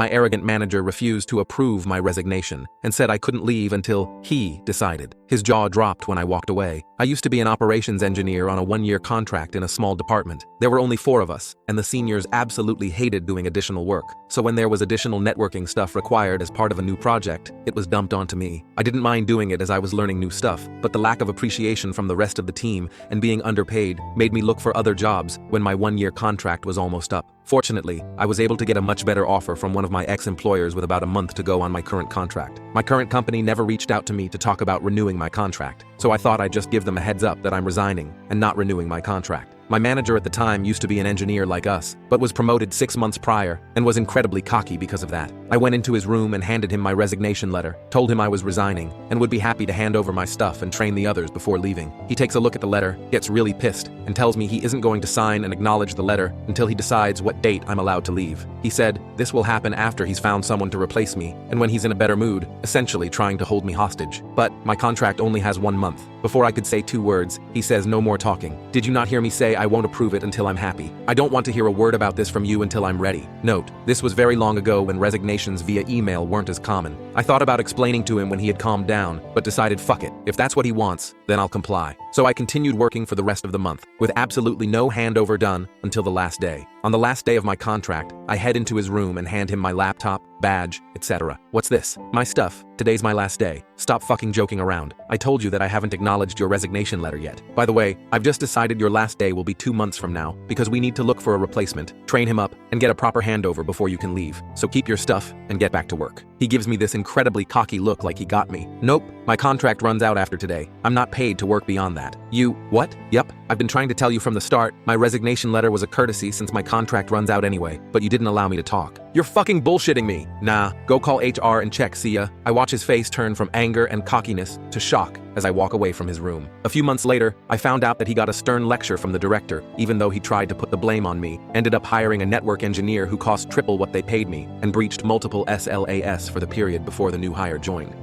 my arrogant manager refused to approve my resignation and said I couldn't leave until he decided. His jaw dropped when I walked away. I used to be an operations engineer on a one-year contract in a small department. There were only 4 of us, and the seniors absolutely hated doing additional work. So when there was additional networking stuff required as part of a new project, it was dumped onto me. I didn't mind doing it as I was learning new stuff, but the lack of appreciation from the rest of the team and being underpaid made me look for other jobs when my one-year contract was almost up. Fortunately, I was able to get a much better offer from one of my ex-employers with about a month to go on my current contract. My current company never reached out to me to talk about renewing my contract, so I thought I'd just give them a heads up that I'm resigning and not renewing my contract. My manager at the time used to be an engineer like us, but was promoted 6 months prior and was incredibly cocky because of that. I went into his room and handed him my resignation letter, told him I was resigning, and would be happy to hand over my stuff and train the others before leaving. He takes a look at the letter, gets really pissed, and tells me he isn't going to sign and acknowledge the letter until he decides what date I'm allowed to leave. He said this will happen after he's found someone to replace me and when he's in a better mood, essentially trying to hold me hostage. But my contract only has 1 month. Before I could say 2 words, he says no more talking. Did you not hear me say I won't approve it until I'm happy? I don't want to hear a word about this from you until I'm ready. Note, this was very long ago when resignations via email weren't as common. I thought about explaining to him when he had calmed down, but decided fuck it. If that's what he wants, then I'll comply. So I continued working for the rest of the month, with absolutely no handover done until the last day. On the last day of my contract, I head into his room and hand him my laptop, badge, etc. What's this? My stuff. Today's my last day. Stop fucking joking around. I told you that I haven't acknowledged your resignation letter yet. By the way, I've just decided your last day will be 2 months from now because we need to look for a replacement, train him up, and get a proper handover before you can leave. So keep your stuff and get back to work. He gives me this incredibly cocky look like he got me. Nope, my contract runs out after today. I'm not paid to work beyond that. You, what? Yep, I've been trying to tell you from the start. My resignation letter was a courtesy since my contract runs out anyway, but you didn't allow me to talk. You're fucking bullshitting me. Nah, go call HR and check, see ya. I watch his face turn from anger and cockiness to shock as I walk away from his room. A few months later, I found out that he got a stern lecture from the director, even though he tried to put the blame on me, ended up hiring a network engineer who cost triple what they paid me, and breached multiple SLAs for the period before the new hire joined.